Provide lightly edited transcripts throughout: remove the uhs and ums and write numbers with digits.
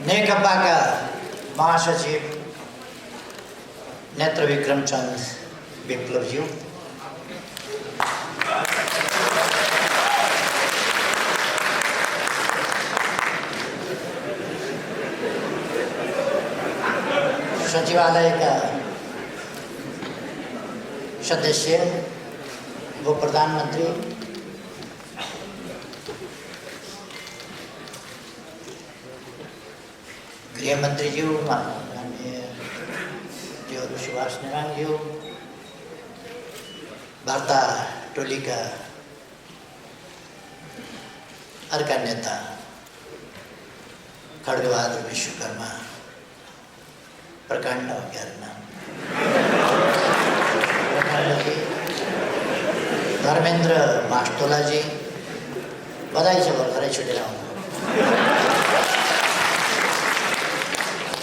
नेकपाका महासचिव नेत्रविक्रम चन्द विप्लवज्यू, सचिवालयका सदस्य वो प्रधानमंत्री, गृहमंत्री जी, माननीय ज्योति सुभाष निरांग जी, वार्ता टोली का अर्का नेता खड्गबहादुर विश्वकर्मा प्रकांड धर्मेंद्र मास्टोला जी, बधाई छ भर्खरै छुटेर आउनु।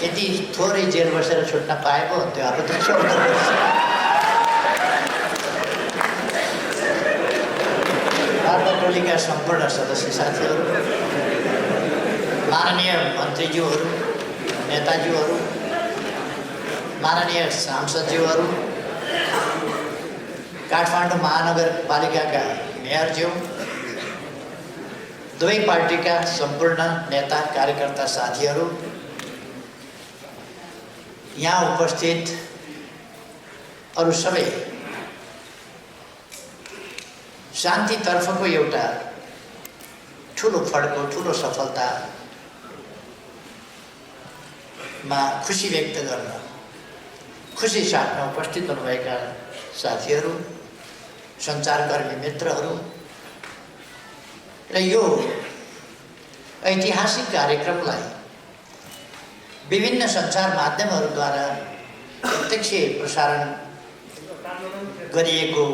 यदि थोरै जेल बसेर छुट्न पाएको त्यो अब त वार्ता टोलीका सम्पूर्ण सदस्य साथीहरू, माननीय मन्त्रीज्यूहरू, नेताज्यूहरू, माननीय सांसदज्यूहरू, काठमाडौँ महानगरपालिकाका मेयरज्यू, दुवै पार्टीका सम्पूर्ण नेता कार्यकर्ता साथीहरू, यहाँ उपस्थित अरू सबै, शान्तितर्फको एउटा ठुलो फड्को, ठुलो सफलतामा खुसी व्यक्त गर्न, खुसी साथमा उपस्थित हुनुभएका साथीहरू, सञ्चारकर्मी मित्रहरू र यो ऐतिहासिक कार्यक्रमलाई विभिन्न सञ्चार माध्यमहरूद्वारा प्रत्यक्ष प्रसारण गरिएको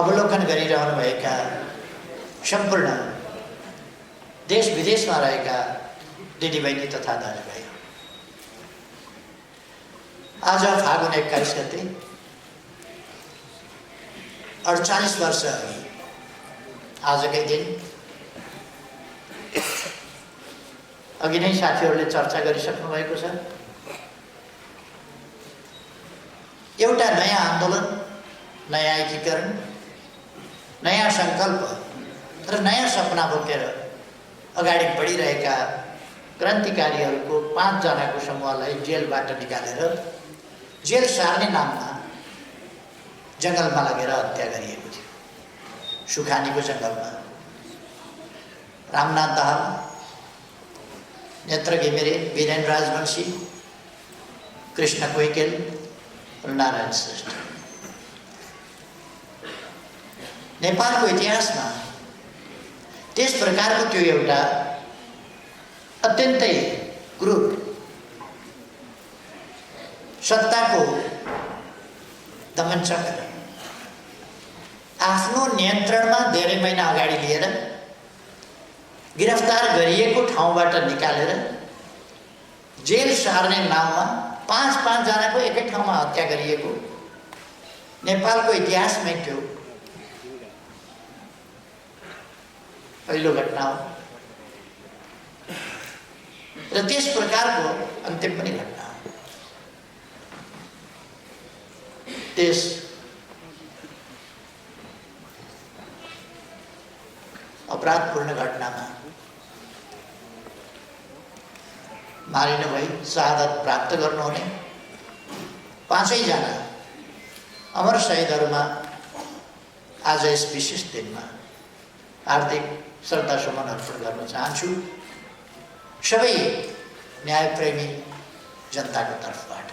अवलोकन गरिरहनुभएका सम्पूर्ण देश विदेशमा रहेका दिदीबहिनी तथा दाजुभाइ, आज फागुन 21 गते 48 वर्ष आजकै दिन अघि नै साथीहरूले चर्चा गरिसक्नु भएको छ। एउटा नयाँ आन्दोलन, नयाँ एकीकरण, नयाँ सङ्कल्प र नयाँ सपना बोकेर अगाडि बढिरहेका क्रान्तिकारीहरूको 5 जनाको समूहलाई जेलबाट निकालेर जेल सार्ने नाममा जङ्गलमा लगेर हत्या गरिएको थियो। सुखानीको जङ्गलमा रामनाथ दाहाल, नेत्र घिमिरे, वीरेन्द्र राजवंशी, कृष्ण कोइकेल र नारायण श्रेष्ठ। नेपालको इतिहासमा त्यस प्रकारको त्यो एउटा अत्यन्तै क्रूर सत्ताको दमनचक्र आफ्नो नियन्त्रणमा धेरै महिना अगाडि लिएर गिरफ्तार गरिएको ठाउँबाट निकालेर जेल सार्ने नाममा 5 जनाको एकै ठाउँमा हत्या गरिएको नेपालको इतिहासमै त्यो पहिलो घटना हो र त्यस प्रकारको अन्तिम पनि घटना हो। त्यस अपराधपूर्ण घटनामा मारिनु भई शहादत प्राप्त गर्नुहुने 5 जना अमर शहीदहरूमा आज यस विशेष दिनमा हार्दिक श्रद्धासुमन अर्पण गर्न चाहन्छु। सबै न्यायप्रेमी जनताको तर्फबाट,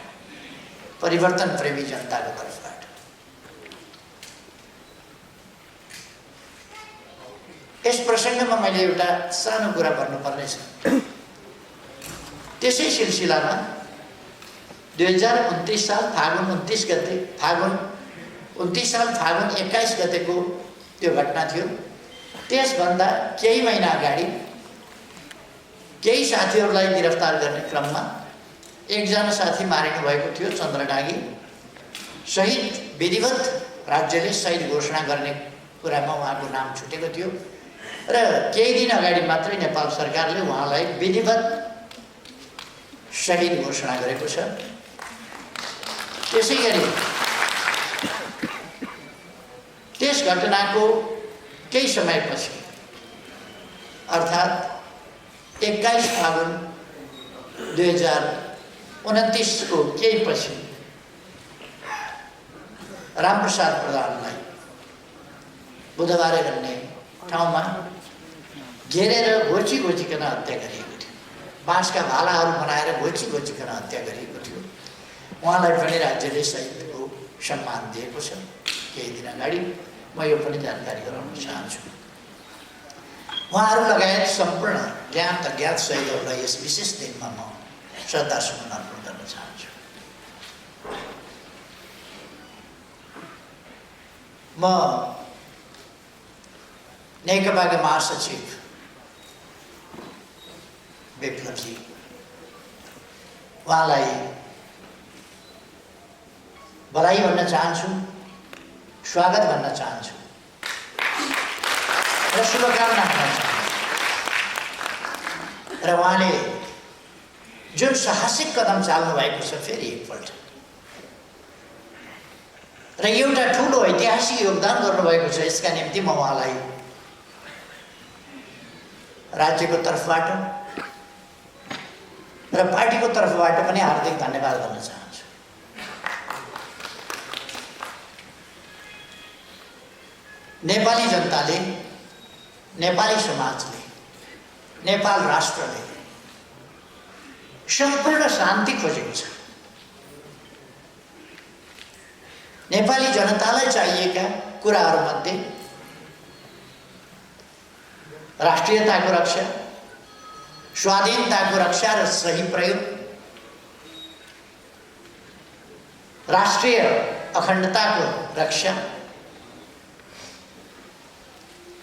परिवर्तन प्रेमी जनताको तर्फबाट। यस प्रसङ्गमा मैले एउटा सानो कुरा भन्नुपर्नेछ। त्यसै सिलसिलामा 2029 साल फागुन 29 गते, फागुन 29 साल फागुन 21 गतेको त्यो घटना थियो। त्यसभन्दा केही महिना अगाडि केही साथीहरूलाई गिरफ्तार गर्ने क्रममा एकजना साथी मारिनु भएको थियो, चन्द्रडागी। शहीद विधिवत राज्यले शहीद घोषणा गर्ने कुरामा उहाँको नाम छुटेको थियो। र केही दिन अगाडि मात्रै नेपाल सरकारले उहाँलाई विधिवत शहीद घोषणा गरेको छ। त्यसै गरी त्यस घटनाको केही समयपछि अर्थात् 21 फागुन 2029 को केही पछि रामप्रसाद प्रधानलाई बुधबारे भन्ने ठाउँमा घेरेर घोचिकन हत्या गरिएको थियो। बाँसका भालाहरू बनाएर घोचिकन हत्या गरिएको थियो। उहाँलाई पनि राज्यले शहीदको सम्मान दिएको छ। केही दिन अगाडि म यो पनि जानकारी गराउन चाहन्छु। उहाँहरू लगायत सम्पूर्ण ज्ञात अज्ञात शहीदहरूलाई यस विशेष दिनमा म श्रद्धासुमन अर्पण गर्न चाहन्छु। म नेकपाका महासचिव विप्लवजी उहाँलाई बधाई भन्न चाहन्छु, स्वागत भन्न चाहन्छु र शुभकामना भन्न चाहन्छु। र उहाँले जुन साहसिक कदम चाल्नु भएको छ फेरि एकपल्ट र एउटा ठुलो ऐतिहासिक योगदान गर्नुभएको छ, यसका निम्ति म उहाँलाई राज्यको तर्फबाट र पार्टीको तर्फबाट पनि हार्दिक धन्यवाद गर्न चाहन्छु। नेपाली जनताले, नेपाली समाजले, नेपाल राष्ट्रले सम्पूर्ण शान्ति खोजेको छ। नेपाली जनतालाई चाहिएका कुराहरूमध्ये राष्ट्रियताको रक्षा, स्वाधीनताको रक्षा र सही प्रयोग, राष्ट्रिय अखण्डताको रक्षा,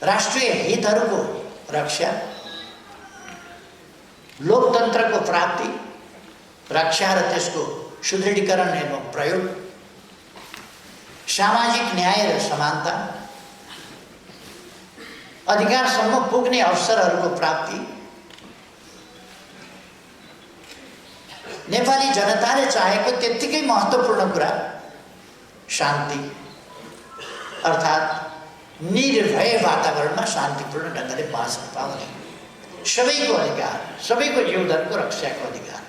राष्ट्रिय हितहरूको रक्षा, लोकतन्त्रको प्राप्ति, रक्षा र त्यसको सुदृढीकरण एवं प्रयोग, सामाजिक न्याय र समानता, अधिकारसम्म पुग्ने अवसरहरूको प्राप्ति, नेपाली जनताले चाहेको त्यत्तिकै महत्त्वपूर्ण कुरा शान्ति, अर्थात् निर्भय वातावरणमा शान्तिपूर्ण ढङ्गले बाँच्न पाउने सबैको अधिकार, सबैको जीवनको रक्षाको अधिकार,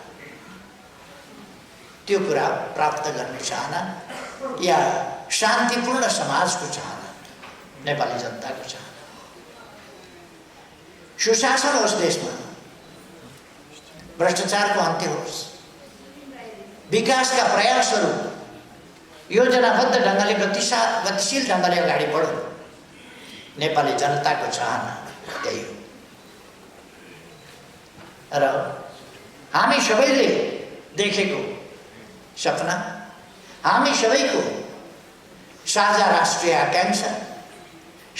त्यो कुरा प्राप्त गर्ने चाहना या शान्तिपूर्ण समाजको चाहना नेपाली जनताको चाहना। सुशासन होस् देशमा, भ्रष्टाचारको अन्त्य होस्, विकासका प्रयासहरू योजनाबद्ध ढङ्गले गतिशील ढङ्गले अगाडि बढोस्, नेपाली जनताको चाहना त्यही हो। र हामी सबैले देखेको सपना, हामी सबैको साझा राष्ट्रिय आकांक्षा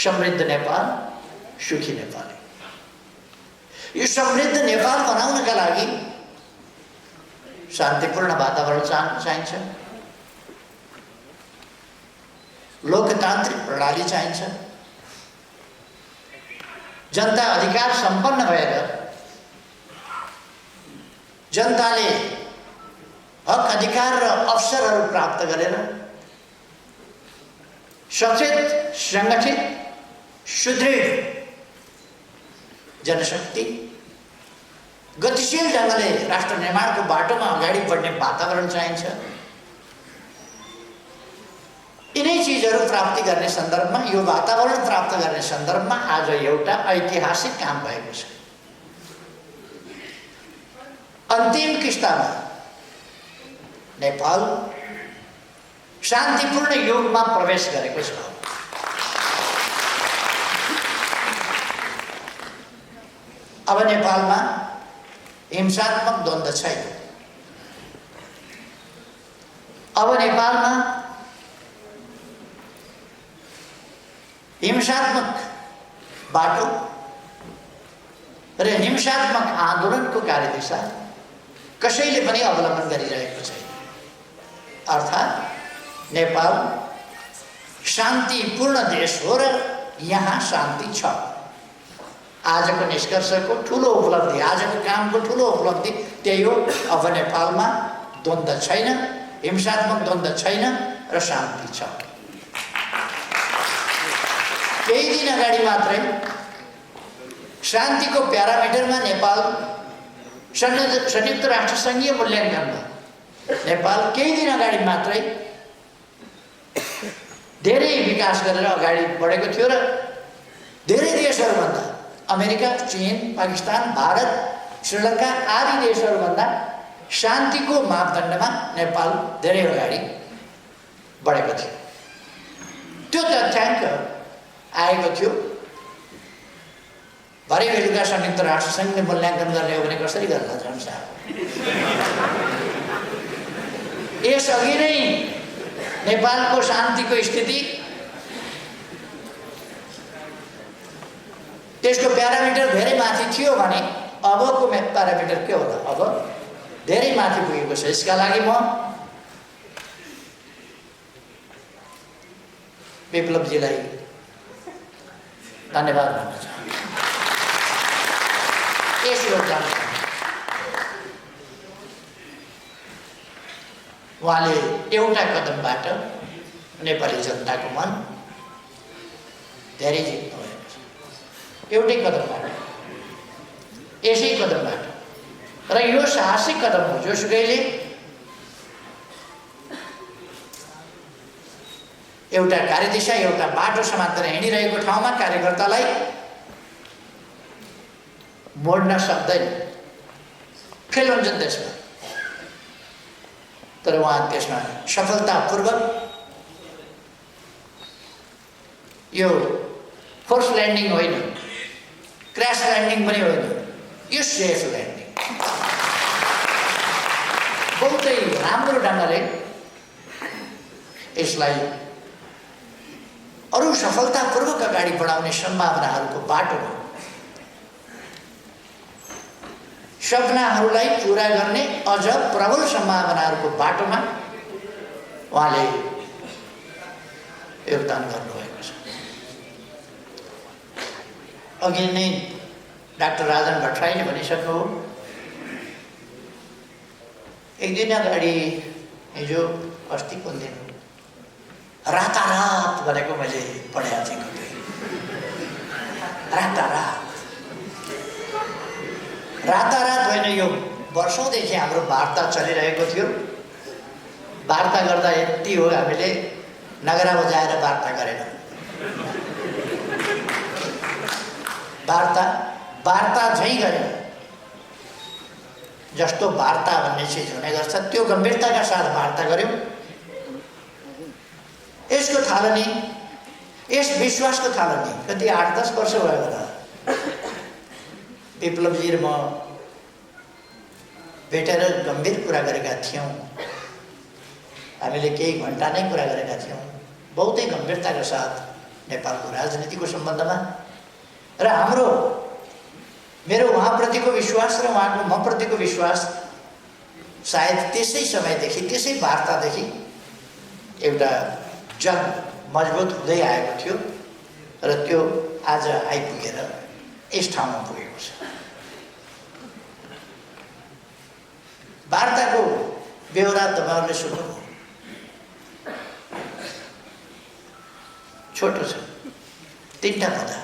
समृद्ध नेपाल, सुखी नेपाल। यो समृद्ध नेपाल बनाउनका लागि शान्तिपूर्ण वातावरण चाहिन्छ, लोकतान्त्रिक प्रणाली चाहिन्छ, जनता अधिकार सम्पन्न भएर जनताले हक अधिकार र अवसरहरू प्राप्त गरेर सचेत, सङ्गठित, सुदृढ जनशक्ति गतिशील ढङ्गले राष्ट्र निर्माणको बाटोमा अगाडि बढ्ने वातावरण चाहिन्छ। यिनै चिजहरू प्राप्ति गर्ने सन्दर्भमा, यो वातावरण प्राप्त गर्ने सन्दर्भमा आज एउटा ऐतिहासिक काम भएको छ। अन्तिम किस्तामा नेपाल शान्तिपूर्ण युगमा प्रवेश गरेको छ। अब नेपालमा हिंसात्मक द्वन्द्व छैन। अब नेपालमा हिंसात्मक बाटो र हिंसात्मक आन्दोलनको कार्यदिशा कसैले पनि अवलम्बन गरिरहेको छैन। अर्थात् नेपाल शान्तिपूर्ण देश हो र यहाँ शान्ति छ। आजको निष्कर्षको ठुलो उपलब्धि, आजको कामको ठुलो उपलब्धि त्यही हो। अब नेपालमा द्वन्द्व छैन, हिंसात्मक द्वन्द्व छैन र शान्ति छ। केही दिन अगाडि मात्रै शान्तिको प्यारामिटरमा नेपाल संयुक्त राष्ट्र सङ्घीय मूल्याङ्कनमा नेपाल केही दिन अगाडि मात्रै धेरै विकास गरेर अगाडि बढेको थियो र धेरै देशहरूभन्दा अमेरिका, चीन, पाकिस्तान, भारत, श्रीलङ्का आदि देशहरूभन्दा शान्तिको मापदण्डमा नेपाल धेरै अगाडि बढेको थियो। त्यो तथ्याङ्क आएको थियो। भरे बेलुका संयुक्त राष्ट्र सङ्घले मूल्याङ्कन गर्ने हो भने कसरी गर्ला झन् साहब? यसअघि नै नेपालको शान्तिको स्थिति, त्यसको प्यारामिटर धेरै माथि थियो भने अबको प्यारामिटर के होला? अब धेरै माथि पुगेको छ। यसका लागि म विप्लवजीलाई धन्यवाद भन्न चाहन्छु। यस योगदान उहाँले एउटा कदमबाट नेपाली जनताको मन धेरै जित्नु भएको छ। एउटै कदमबाट, यसै कदमबाट। र यो साहसिक कदम हो। जोसुकैले एउटा कार्यदिशा, एउटा बाटो समातेर हिँडिरहेको ठाउँमा कार्यकर्तालाई मोड्न सक्दैन। फेल हुन्छन् त्यसमा। तर उहाँ त्यसमा सफलतापूर्वक, यो फोर्स ल्यान्डिङ होइन, क्र्यास ल्यान्डिङ पनि होइन, यो सेफ ल्यान्डिङ बहुतै राम्रो ढङ्गले यसलाई अरू सफलतापूर्वक अगाडि बढाउने सम्भावनाहरूको बाटोमा, सपनाहरूलाई पुरा गर्ने अझ प्रबल सम्भावनाहरूको बाटोमा उहाँले योगदान गर्नुभएको छ। अघि नै डाक्टर राजन भट्टराईले भनिसक्नु, एक दिन अगाडि, हिजो अस्ति कुन दिन, रातारात भनेको मैले पढेको थिएँ। रातारात रातारात होइन, यो वर्षौँदेखि हाम्रो वार्ता चलिरहेको थियो। वार्ता गर्दा यति हो, हामीले नगरा बजाएर वार्ता गरेनौँ। वार्ता झैँ गऱ्यौँ। जस्तो वार्ता भन्ने चिज हुने गर्छ त्यो गम्भीरताका साथ वार्ता गऱ्यौँ। यसको थालनी, यस विश्वासको थालनी कति 8-10 वर्ष भयो होला। विप्लवजी र म भेटेर गम्भीर कुरा गरेका थियौँ। हामीले केही घन्टा नै कुरा गरेका थियौँ, बहुतै गम्भीरताका साथ नेपालको राजनीतिको सम्बन्धमा। र मेरो उहाँप्रतिको विश्वास र उहाँको म प्रतिको विश्वास सायद त्यसै समयदेखि, त्यसै वार्तादेखि एउटा जग मजबुत हुँदै आएको थियो र त्यो आज आइपुगेर यस ठाउँमा पुगेको छ। वार्ताको बेहोरा तपाईँहरूले सुन्नुभयो। छोटो छ, 3टा पदा।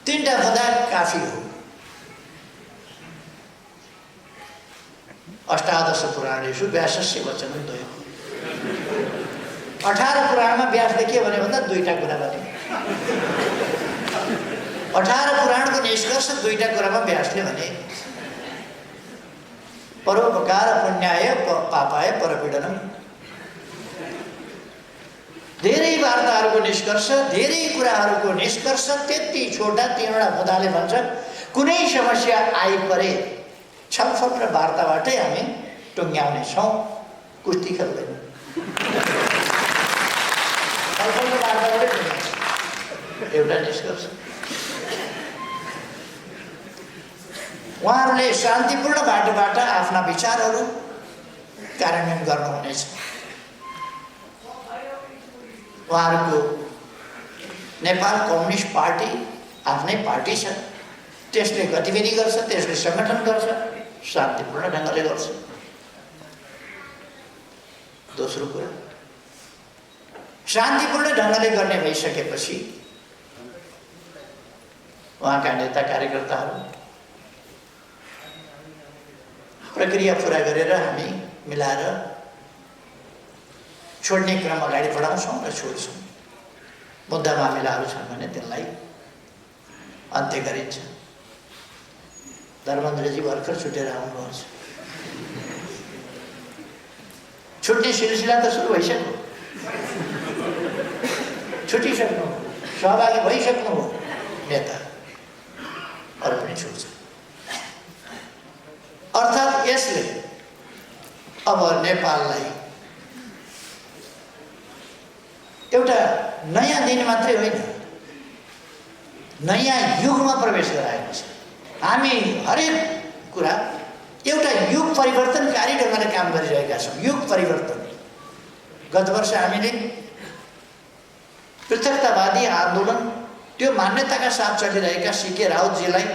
3टा पदा काफी हो। अष्टादश पुराणेषु व्यासस्य वचनं द्वयम्। 18 पुराणमा व्यासले के भन्यो भन्दा 2टा कुरा भन्यो। 18 पुराणको निष्कर्ष 2टा कुरामा व्यासले भने, परोपकार पुण्याय पापाय परपीडनम। धेरै वार्ताहरूको निष्कर्ष, धेरै कुराहरूको निष्कर्ष त्यति छोटा 3वटा पदाले भन्छ, कुनै समस्या आइपरे छलफल र वार्ताबाटै हामी टुङ्ग्याउने छौँ, कुस्ती खेल्दैन। छलफल र वार्ताबाटै टुङ्ग्याउँछ, एउटा निष्कर्ष। उहाँहरूले शान्तिपूर्ण बाटोबाट आफ्ना विचारहरू कार्यान्वयन गर्नुहुनेछ। उहाँहरूको नेपाल कम्युनिस्ट पार्टी आफ्नै पार्टी छ, त्यसले गतिविधि गर्छ, त्यसले सङ्गठन गर्छ, शान्तिपूर्ण ढङ्गले गर्छ। दोस्रो कुरा, शान्तिपूर्ण ढङ्गले गर्ने भइसकेपछि उहाँका नेता कार्यकर्ताहरू प्रक्रिया पुरा गरेर हामी मिलाएर छोड्ने क्रम अगाडि बढाउँछौँ र छोड्छौँ। मुद्दा मामिलाहरू छन् भने त्यसलाई अन्त्य गरिन्छ। धर्मेन्द्रजी भर्खर छुटेर आउनुभएको छ। छुट्ने सिलसिला त सुरु भइसक्यो, छुटिसक्नु, सहभागी भइसक्नु हो नेता, अरू पनि छुट्छ। अर्थात् यसले अब नेपाललाई एउटा नयाँ दिन मात्रै होइन, नयाँ युगमा प्रवेश गराएको छ। हामी हरेक कुरा एउटा युग परिवर्तनकारी ढङ्गले काम गरिरहेका छौँ। युग परिवर्तन। गत वर्ष हामीले पृथकतावादी आन्दोलन, त्यो मान्यताका साथ चलिरहेका सीके राउतजीलाई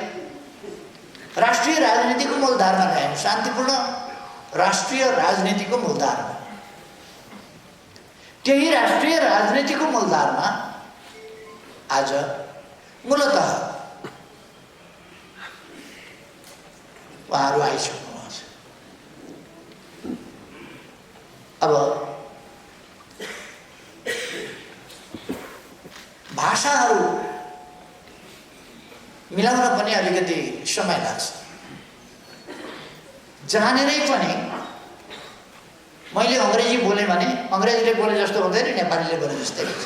राष्ट्रिय राजनीतिको मूलधारमा ल्यायौँ, शान्तिपूर्ण राष्ट्रिय राजनीतिको मूलधारमा। त्यही राष्ट्रिय राजनीतिको मूलधारमा आज मूलतः उहाँहरू आइसक्नुभएको छ। अब भाषाहरू मिलाउन पनि अलिकति समय लाग्छ। जानेरै पनि मैले अङ्ग्रेजी बोलेँ भने अङ्ग्रेजीले बोले जस्तो हुँदैन, नेपालीले बोले जस्तै हुन्छ।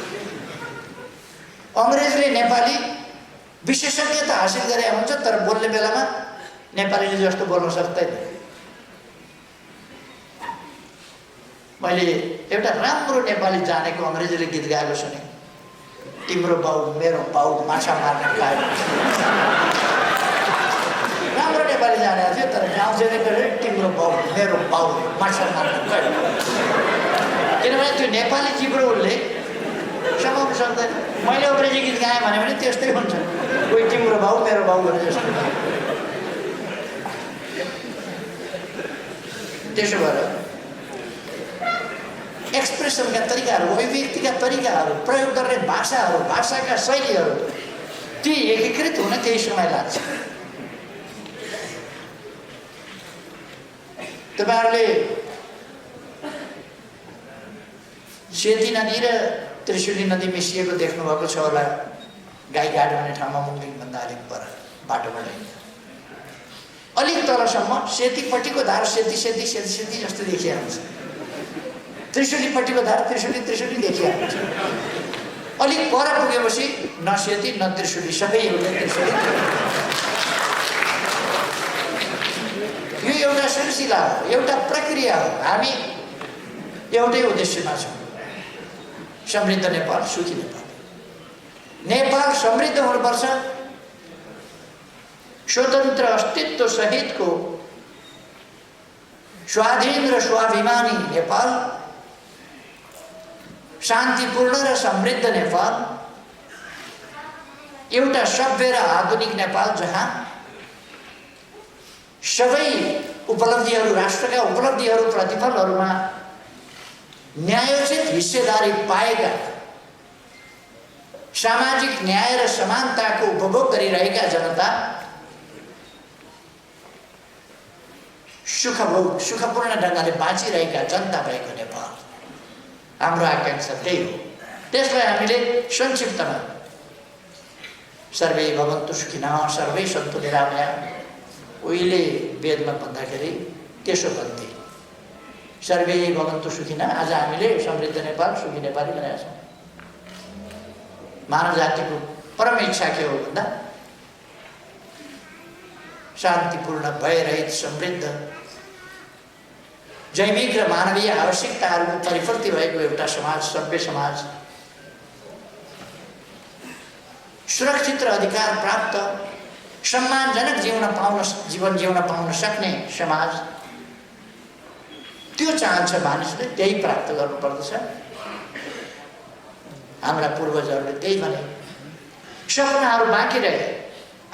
अङ्ग्रेजले नेपाली विशेषज्ञता हासिल गरे हुन्छ, तर बोल्ने बेलामा नेपालीले जस्तो बोल्न सक्दैन। मैले एउटा राम्रो नेपाली जानेको अङ्ग्रेजीले गीत गाएको सुने, तिम्रो बाउ मेरो बाउ माछा मार्न खायो। राम्रो नेपाली जानेको थियो, तर गाउँछेले तिम्रो बाउ मेरो बाउ माछा मार्न खायो। किनभने त्यो नेपाली जिब्रो उसले समाउन सक्दैन। मैले अङ्ग्रेजी गीत गाएँ भने पनि त्यस्तै हुन्छ, कोही तिम्रो बाउ मेरो बाउ भने जस्तो। त्यसो भएर एक्सप्रेसनका तरिकाहरू, अभिव्यक्तिका तरिकाहरू, प्रयोग गर्ने भाषाहरू, भाषाका शैलीहरू ती एकीकृत हुन केही समय लाग्छ। तपाईँहरूले सेती नदी र त्रिशुली नदी मिसिएको देख्नुभएको छ होला। गाईघाट भन्ने ठाउँमा मुङलिङभन्दा अलिक पर बाटोबाट हिँड्दा अलिक तलसम्म सेतीपट्टिको धार सेती सेती सेती सेती जस्तो देखिएको हुन्छ, त्रिशुलीपट्टिको धार त्रिशुली त्रिशुली देखिएको हुन्छ। अलिक पर पुगेपछि न सेती न त्रिशुली, सबै एउटै त्रिशुली। यो एउटा सिलसिला हो, एउटा प्रक्रिया हो। हामी एउटै उद्देश्यमा छौँ, समृद्ध नेपाल, सुखी नेपाल। नेपाल समृद्ध हुनुपर्छ, स्वतन्त्र अस्तित्व सहितको स्वाधीन र स्वाभिमानी नेपाल, शान्तिपूर्ण र समृद्ध नेपाल, एउटा सभ्य र आधुनिक नेपाल जहाँ सबै उपलब्धिहरू, राष्ट्रका उपलब्धिहरू, प्रतिफलहरूमा न्यायोचित हिस्सेदारी पाएका, सामाजिक न्याय र समानताको उपभोग गरिरहेका जनता सुखपूर्ण ढङ्गले बाँचिरहेका जनता भएको नेपाल हाम्रो आकांक्षा त्यही हो। त्यसलाई हामीले संक्षिप्तमा सर्वे भवन्तु सुखिनः सर्वे सन्तु निरामया, उहिले वेदमा भन्दाखेरि त्यसो भन्थे, सर्वे भवन्तु सुखिनः। आज हामीले समृद्ध नेपाल, सुखी नेपाली भनेका छौँ। मानव जातिको परम इच्छा के हो भन्दा शान्तिपूर्ण, भयरहित, समृद्ध, जैविक र मानवीय आवश्यकताहरूको परिपूर्ति भएको एउटा समाज, सभ्य समाज, सुरक्षित र अधिकार प्राप्त, सम्मानजनक जीवन जिउन पाउन सक्ने समाज, त्यो चाहन्छ मानिसले, त्यही प्राप्त गर्नुपर्दछ। हाम्रा पूर्वजहरूले त्यही भने, सपनाहरू बाँकी रहे।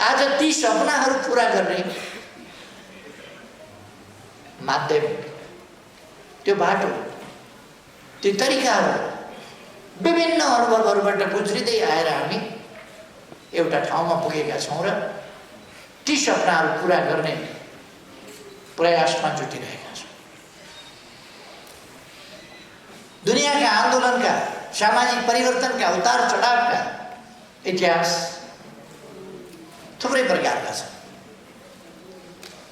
आज ती सपनाहरू पूरा गर्ने माध्यम, त्यो बाटो, त्यो तरिकाहरू विभिन्न अनुभवहरूबाट गुज्रिँदै आएर हामी एउटा ठाउँमा पुगेका छौँ र ती सपनाहरू पूरा गर्ने प्रयासमा जुटिरहेका छौँ। दुनियाँका आन्दोलनका, सामाजिक परिवर्तनका, उतार चढावका इतिहास थुप्रै प्रकारका छन्।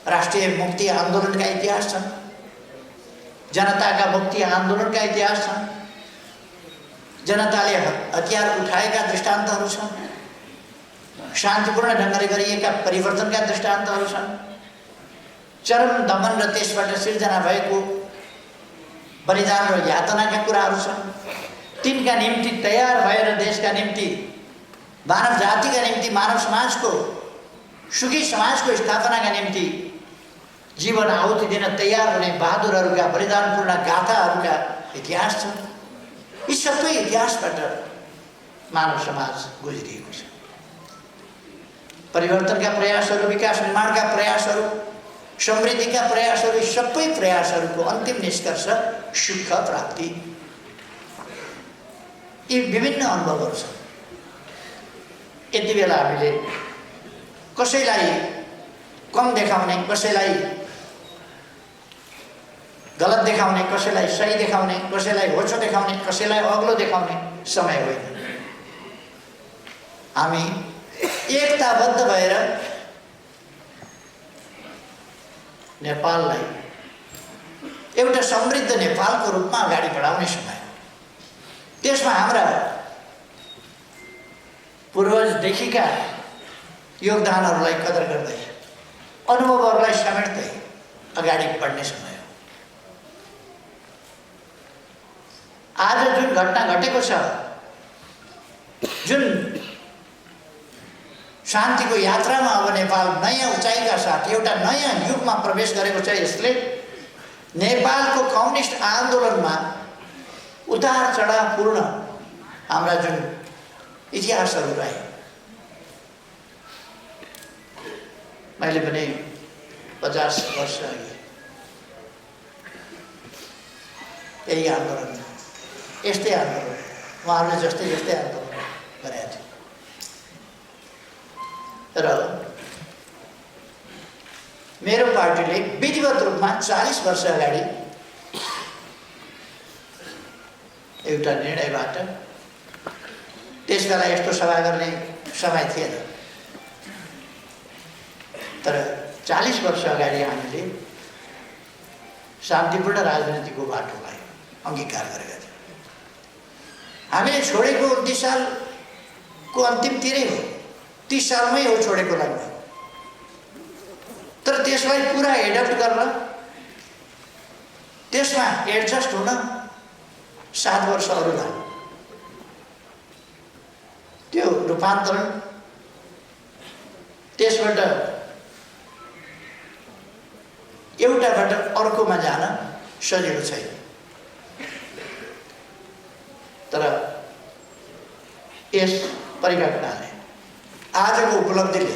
राष्ट्रिय मुक्ति आन्दोलनका इतिहास छन्, जनताका मुक्ति आन्दोलनका इतिहास छन्, जनताले हतियार उठाएका दृष्टान्तहरू छन्, शान्तिपूर्ण ढङ्गले गरिएका परिवर्तनका दृष्टान्तहरू छन्, चरम दमन र त्यसबाट सिर्जना भएको बलिदान र यातनाका कुराहरू छन्। तिनका निम्ति तयार भएर देशका निम्ति, मानव जातिका निम्ति, मानव समाजको सुखी समाजको स्थापनाका निम्ति जीवन आहुति दिन तयार हुने बहादुरहरूका बलिदानपूर्ण गाथाहरूका इतिहास छ। यी सबै इतिहासबाट मानव समाज गुज्रिएको छ। परिवर्तनका प्रयासहरू, विकास निर्माणका प्रयासहरू, समृद्धिका प्रयासहरू, यी सबै प्रयासहरूको अन्तिम निष्कर्ष सुख प्राप्ति। यी विभिन्न अनुभवहरू छन्। यति बेला हामीले कसैलाई कम देखाउने, कसैलाई गलत देखाउने, कसैलाई सही देखाउने, कसैलाई होचो देखाउने, कसैलाई अग्लो देखाउने समय होइन। हामी एकताबद्ध भएर नेपाललाई एउटा समृद्ध नेपालको रूपमा अगाडि बढाउने समय हो। त्यसमा हाम्रा पूर्वजदेखिका योगदानहरूलाई कदर गर्दै, अनुभवहरूलाई समेट्दै अगाडि बढ्ने समय हो। आज जुन घटना घटेको छ, जुन शान्तिको यात्रामा अब नेपाल नयाँ उचाइका साथ एउटा नयाँ युगमा प्रवेश गरेको छ, यसले नेपालको कम्युनिस्ट आन्दोलनमा उतार चढावपूर्ण हाम्रा जुन इतिहासहरू रहे, मैले पनि 50 वर्ष अघि यही आन्दोलन, यस्तै आन्दोलन, उहाँहरूले जस्तै जस्तै आन्दोलन गरेका थियो र मेरो पार्टीले विधिवत रूपमा 40 वर्ष अगाडि एउटा निर्णयबाट, त्यसबेला यस्तो सभा गर्ने समय थिएन, तर 40 वर्ष अगाडि हामीले शान्तिपूर्ण राजनीतिको बाटोलाई अङ्गीकार गरेका थियौँ। हामीले छोडेको 29 सालको अन्तिमतिरै हो, 30 सालमै हो छोडेको लगभग, तर त्यसलाई पुरा एडप्ट गर्न, त्यसमा एडजस्ट हुन 7 वर्ष अरू लाग्यो। त्यो रूपान्तरण, त्यसबाट एउटाबाट अर्कोमा जान सजिलो छैन। तर यस परिघटनाले, आजको उपलब्धिले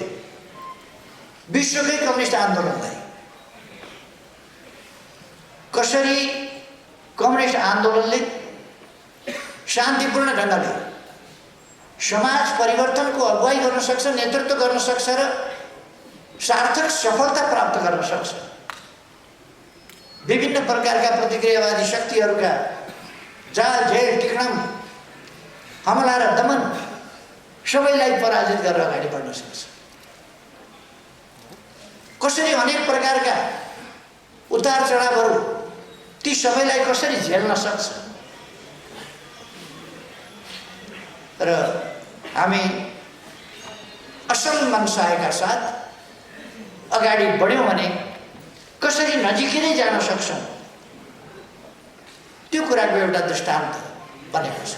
विश्वकै कम्युनिस्ट आन्दोलनलाई कसरी कम्युनिस्ट आन्दोलनले शान्तिपूर्ण ढङ्गले समाज परिवर्तनको अगुवाई गर्न सक्छ, नेतृत्व गर्न सक्छ र सार्थक सफलता प्राप्त गर्न सक्छ। विभिन्न प्रकारका प्रतिक्रियावादी शक्तिहरूका जाल झेल टिक्णम, हमला र दमन सबैलाई पराजित गरेर अगाडि बढ्न सक्छ। कसरी अनेक प्रकारका उतार चढावहरू, ती सबैलाई कसरी झेल्न सक्छ। र हामी असल मनसायका साथ अगाडि बढ्यौँ भने कसरी नजिकै जान सक्छौँ, त्यो कुराको एउटा दृष्टान्त बनेको छ।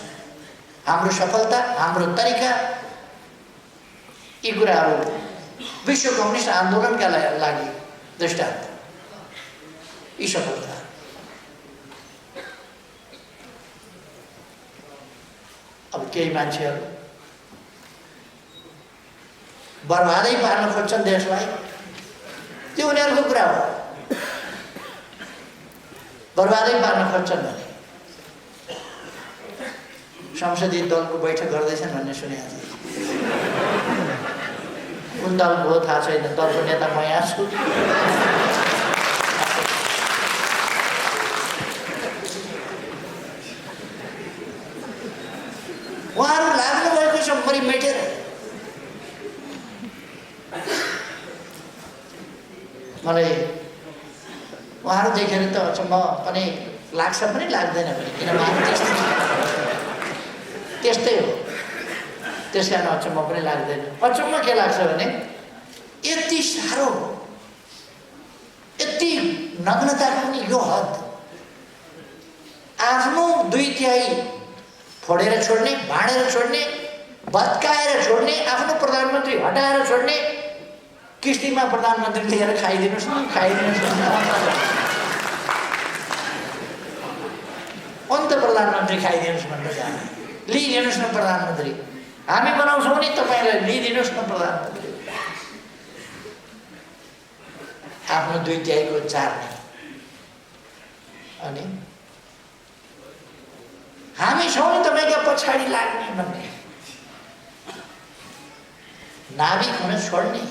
हाम्रो सफलता, हाम्रो तरिका, यी कुराहरू विश्व कम्युनिस्ट आन्दोलनका लागि दृष्टान्त, यी सफलता। अब केही मान्छेहरू बर्बादै पार्न खोज्छन् देशलाई, त्यो उनीहरूको कुरा हो। बर्बादै पार्न खोज्छन् भने संसदीय दलको बैठक गर्दैछन् भन्ने सुनेको थिएँ। कुन दलको हो थाहा छैन, दलको नेता म यहाँ छु। उहाँहरू लाग्नु भएको छ मरि मेटेर। मलाई उहाँहरू देखेर त अचम्म पनि लाग्छ पनि लाग्दैन पनि, किनभने त्यस्तै हो। त्यस कारण अचम्म पनि लाग्दैन। अचम्म के लाग्छ भने यति साह्रो, यति नग्नताको पनि यो हद, आफ्नो 2/3 फोडेर छोड्ने, भाँडेर छोड्ने, भत्काएर छोड्ने, आफ्नो प्रधानमन्त्री हटाएर छोड्ने, किस्तीमा प्रधानमन्त्री लिएर खाइदिनुहोस् न, खाइदिनुहोस् न, अन्त प्रधानमन्त्री खाइदिनुहोस् भनेर जाने, लिइदिनुहोस् न प्रधानमन्त्री, हामी बनाउँछौँ नि तपाईँलाई, लिइदिनुहोस् न प्रधानमन्त्री। आफ्नो 2/3 चार्ने, अनि हामी छौँ नि तपाईँका पछाडि लाग्ने भन्ने, नाविक हुन छोड्ने,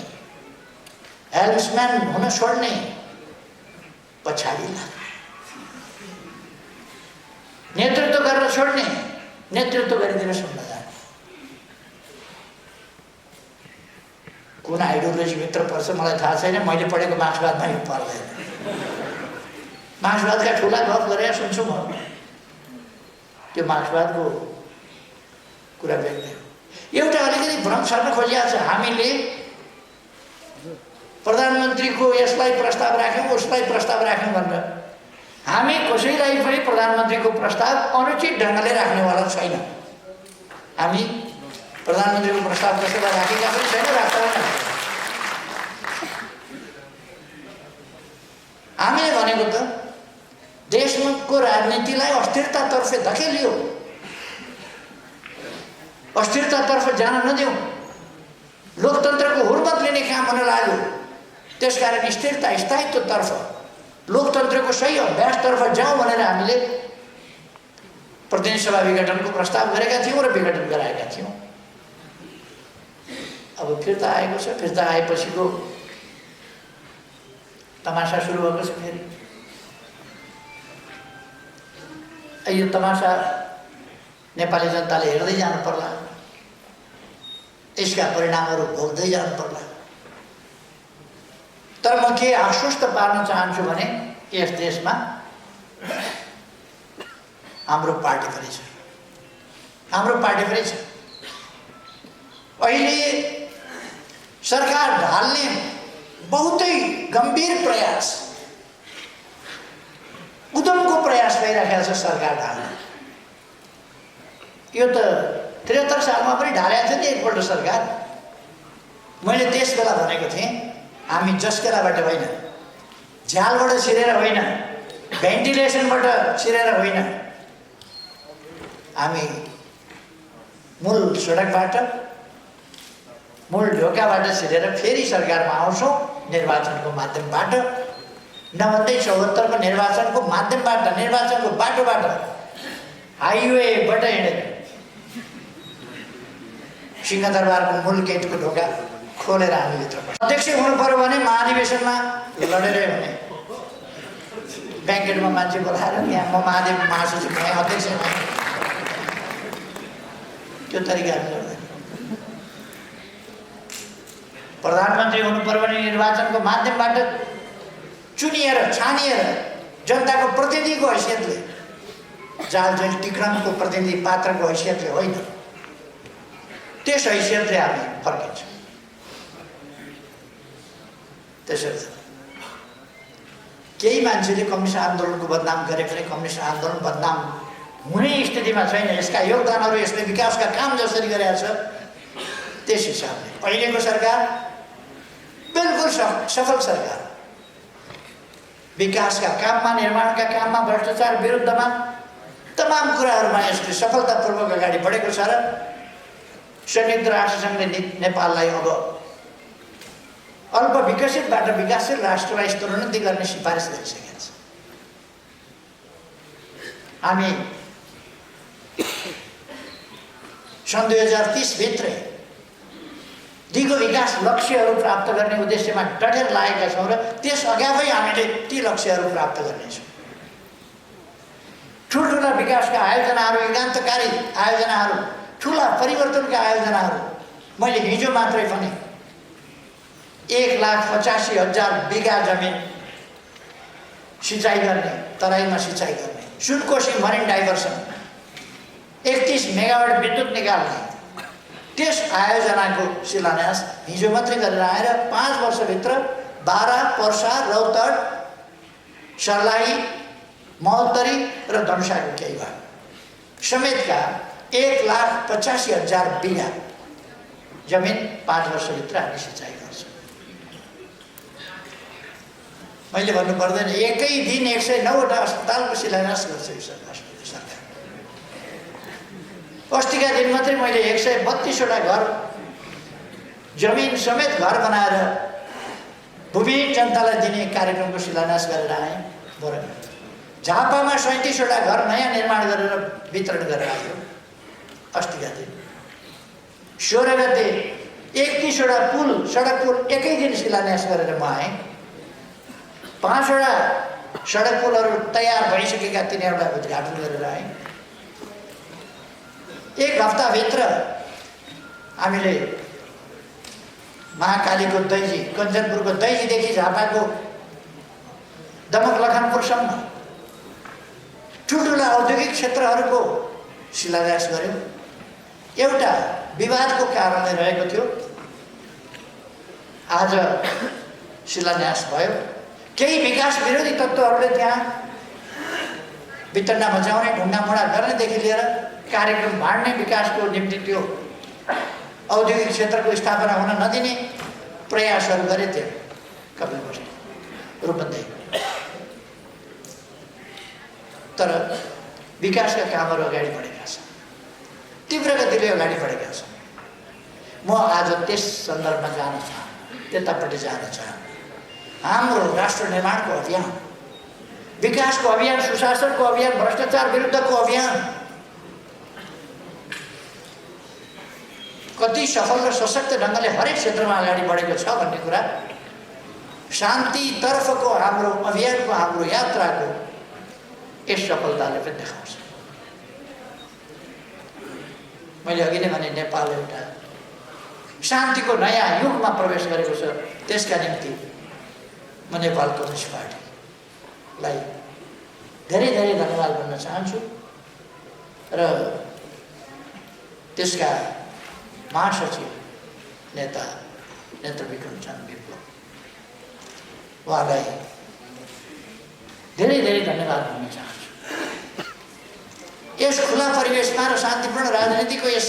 हेल्म्सम्यान हुन छोड्ने, पछाडि लाग्ने, नेतृत्व गरेर छोड्ने, नेतृत्व गरिदिनुहोस् भन्न जाने। कुन आइडियोलोजीभित्र पर्छ मलाई थाहा छैन, मैले पढेको मार्क्सवादमा यो पर्दैन। मार्क्सवादका ठुला गफ गरेर सुन्छु म, त्यो मार्क्सवादको कुरा व्यक्त। एउटा अलिकति भ्रम छर्न खोजिएको छ, हामीले प्रधानमन्त्रीको यसलाई प्रस्ताव राख्यौँ, उसलाई प्रस्ताव राख्यौँ भनेर हामी कसैलाई पनि प्रधानमन्त्रीको प्रस्ताव अनुचित ढङ्गले राख्नेवाला छैन। हामी प्रधानमन्त्रीको प्रस्ताव कसैलाई राखेका पनि छैन, राख्दैन। हामीले भनेको त देशको राजनीतिलाई अस्थिरतातर्फ धकेलियो, अस्थिरतातर्फ जान नदेऊ, लोकतन्त्रको हुर्मत लिने काम हुन लाग्यो। त्यसकारण स्थिरता स्थायित्वतर्फ, लोकतन्त्रको सही अभ्यासतर्फ जाउँ भनेर हामीले प्रतिनिधि सभा विघटनको प्रस्ताव गरेका थियौँ र विघटन गराएका थियौँ। अब फिर्ता आएको छ, फिर्ता आएपछिको तमासा सुरु भएको छ फेरि। यो तमासा नेपाली जनताले हेर्दै जानु पर्ला, यसका परिणामहरू भोग्दै जानु पर्ला। तर म के आश्वस्त पार्न चाहन्छु भने यस देशमा हाम्रो पार्टी पनि छ, हाम्रो पार्टी पनि छ। अहिले सरकार ढाल्ने बहुतै गम्भीर प्रयास, उद्यमको प्रयास भइरहेको छ सरकार ढाल्ने। यो त 73 सालमा पनि ढालेको थियो नि एकपल्ट सरकार। मैले त्यस बेला भनेको थिएँ, हामी जस्केलाबाट होइन, झ्यालबाट छिरेर होइन, भेन्टिलेसनबाट छिरेर होइन, हामी मूल सडकबाट, मूल ढोकाबाट छिरेर फेरि सरकारमा आउँछौँ निर्वाचनको माध्यमबाट। नभन्दै 74 को निर्वाचनको माध्यमबाट, निर्वाचनको बाटोबाट, हाइवेबाट हिँडेर सिंहदरबारको मूल गेटको ढोका खोलेर हामी भित्र पर्छ। अध्यक्ष हुनु पर्यो भने महाधिवेशनमा लडेरै हुने, ब्याङ्केटमा मान्छे बोलाएर यहाँ म महादेव महासचिव भएँ, अध्यक्ष भएँ, त्यो तरिका हामी गर्दैन। प्रधानमन्त्री हुनु पर्यो भने निर्वाचनको माध्यमबाट चुनिएर, छानिएर, जनताको प्रतिनिधिको हैसियतले, जाल जेल टिक्रमको प्रतिनिधि पात्रको हैसियतले होइन, त्यस हैसियतले हामी फर्किन्छौँ। त्यसर्थ केही मान्छेले कम्युनिस्ट आन्दोलनको बदनाम गरे पनि कम्युनिस्ट आन्दोलन बदनाम हुने स्थितिमा छैन। यसका योगदानहरू, यसले विकासका काम जसरी गरेको छ त्यस हिसाबले अहिलेको सरकार बिल्कुल सफल सरकार, विकासका काममा, निर्माणका काममा, भ्रष्टाचार विरुद्धमा, तमाम कुराहरूमा यसले सफलतापूर्वक अगाडि बढेको छ र संयुक्त राष्ट्रसङ्घले नेपाललाई अब अल्प विकसितबाट विकासशील राष्ट्रलाई स्तरोन्नति गर्ने सिफारिस गरिसकेका छ। हामी सन् 2030 भित्रै दिगो विकास लक्ष्यहरू प्राप्त गर्ने उद्देश्यमा डटेर लागेका छौँ र त्यस अगावै हामीले ती लक्ष्यहरू प्राप्त गर्नेछौँ। ठुल्ठुला विकासका आयोजनाहरू, युगान्तकारी आयोजनाहरू, ठुला परिवर्तनका आयोजनाहरू मैले हिजो मात्रै पनि 1,85,000 बिघा जमिन सिँचाइ गर्ने, तराईमा सिँचाइ गर्ने, सुनकोशी मरिन डाइभर्सन, 31 मेगावाट विद्युत निकाल्ने त्यस आयोजनाको शिलान्यास हिजो मात्रै गरेर आएर 5 वर्षभित्र बारा, पर्सा, रौतहट, सर्लाही, महोत्तरी र धनुषाको केही भाग समेतका 1,85,000 बिघा जमिन 5 वर्षभित्र हामी सिँचाइ गर्छौँ। मैले भन्नु पर्दैन, एकै दिन 109वटा अस्पतालको शिलान्यास गर्छु यो सरकार। अस्तिका दिन मात्रै मैले 132वटा घर जमिन समेत घर बनाएर भूमिहीन जनतालाई दिने कार्यक्रमको शिलान्यास गरेर आएँ। झापामा 37वटा घर नयाँ निर्माण गरेर वितरण गरेर आयो अस्तिका दिन। 16 गते 31वटा पुल, सडक पुल एकै दिन शिलान्यास गरेर म आएँ। 5वटा सडक पुलहरू तयार भइसकेका 3वटा उद्घाटन गरेर आएँ। 1 हप्ताभित्र हामीले महाकालीको दैजी, कञ्चनपुरको दैजीदेखि झापाको दमक लखनपुरसम्म ठुल्ठुला औद्योगिक क्षेत्रहरूको शिलान्यास गऱ्यौँ। एउटा विवादको कारणले रहेको थियो, आज शिलान्यास भयो। केही विकास विरोधी तत्त्वहरूले त्यहाँ वितरणा बचाउने, ढुङ्गामुढा गर्नेदेखि लिएर कार्यक्रम बाँड्ने, विकासको निम्ति त्यो औद्योगिक क्षेत्रको स्थापना हुन नदिने प्रयासहरू गरे थिए कपिलवस्तु रूपन्देही। तर विकासका कामहरू अगाडि बढेका छन्, तीव्र गतिले अगाडि बढेका छन्। म आज त्यस सन्दर्भमा जान चाहन्छु, त्यतापट्टि जान चाहन्छु। हाम्रो राष्ट्र निर्माणको अभियान, विकासको अभियान, सुशासनको अभियान, भ्रष्टाचार विरुद्धको अभियान कति सफल र सशक्त ढङ्गले हरेक क्षेत्रमा अगाडि बढेको छ भन्ने कुरा शान्तितर्फको हाम्रो अभियानको, हाम्रो यात्राको यस सफलताले पनि देखाउँछ। मैले अघि नै भने नेपाल एउटा शान्तिको नयाँ युगमा प्रवेश गरेको छ। त्यसका निम्ति म नेपाल कम्युनिस्ट पार्टीलाई धेरै धेरै धन्यवाद भन्न चाहन्छु र त्यसका महासचिव नेता नेत्रविक्रम चन्द्र विप्लव उहाँलाई धेरै धेरै धन्यवाद भन्न चाहन्छु। यस खुला परिवेशमा र शान्तिपूर्ण राजनीतिको यस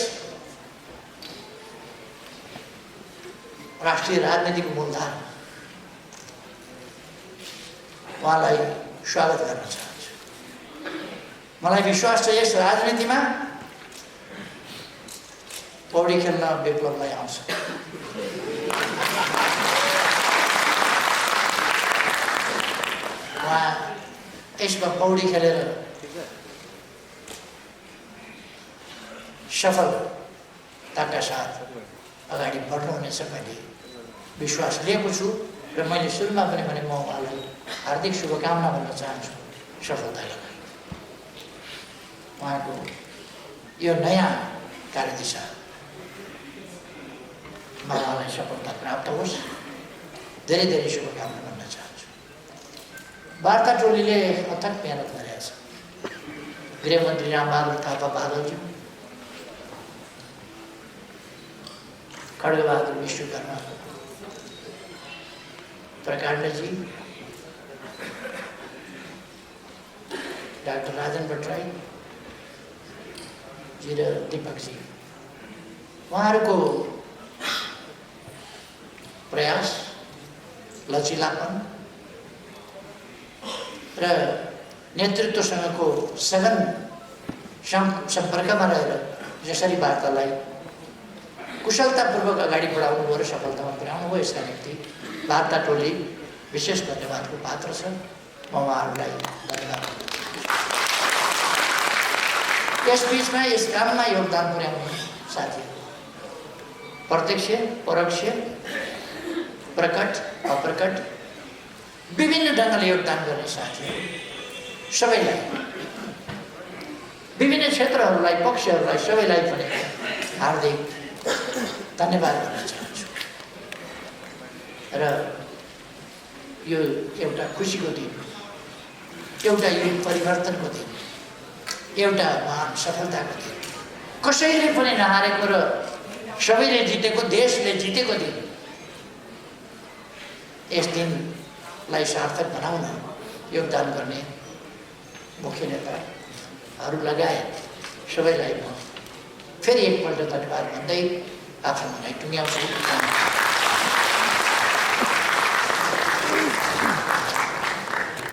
राष्ट्रिय राजनीतिको मूलधार उहाँलाई स्वागत गर्न चाहन्छु। मलाई विश्वास छ यस राजनीतिमा पौडी खेल्न विप्लवलाई आउँछ। उहाँ यसमा पौडी खेलेर सफलताका साथ अगाडि बढ्नुहुनेछ मैले विश्वास लिएको छु र मैले सुरुमा पनि भने म उहाँलाई हार्दिक शुभकामना भन्न चाहन्छु सफलताका लागि। उहाँको यो नयाँ कार्यदिशा उहाँलाई सफलता प्राप्त होस्, धेरै धेरै शुभकामना भन्न चाहन्छु। वार्ता टोलीले अथक मेहनत गरेका छ। गृहमन्त्री रामबहादुर थापा बादलज्यू, खड्गबहादुर विश्वकर्मा, प्रकाण्डजी, डाक्टर राजन भट्टराई जी र दीपकजी, उहाँहरूको प्रयास, लचिलापन र नेतृत्वसँगको सघन सम्पर्कमा रहेर जसरी वार्तालाई कुशलतापूर्वक अगाडि बढाउनु भयो र सफलतामा पुर्याउनु भयो, यसका निम्ति वार्ता टोली विशेष धन्यवादको पात्र छ। म उहाँहरूलाई धन्यवाद दिन्छु। यसबीचमा यस काममा योगदान पुर्याउने साथीहरू, प्रत्यक्ष परोक्ष प्रकट अप्रकट विभिन्न ढङ्गले योगदान गर्ने साथीहरू सबैलाई, विभिन्न क्षेत्रहरूलाई, पक्षहरूलाई सबैलाई पनि हार्दिक धन्यवाद दिन चाहन्छु। र यो एउटा खुसीको दिन, एउटा युग परिवर्तनको दिन, एउटा महान सफलताको दिन, कसैले पनि नहारेको र सबैले जितेको, देशले जितेको दिन। यस दिनलाई सार्थक बनाउन योगदान गर्ने मुख्य नेताहरू लगायत सबैलाई म फेरि एकपल्ट धन्यवाद भन्दै आफ्नो भनाइ टुङ्ग्याउँछु।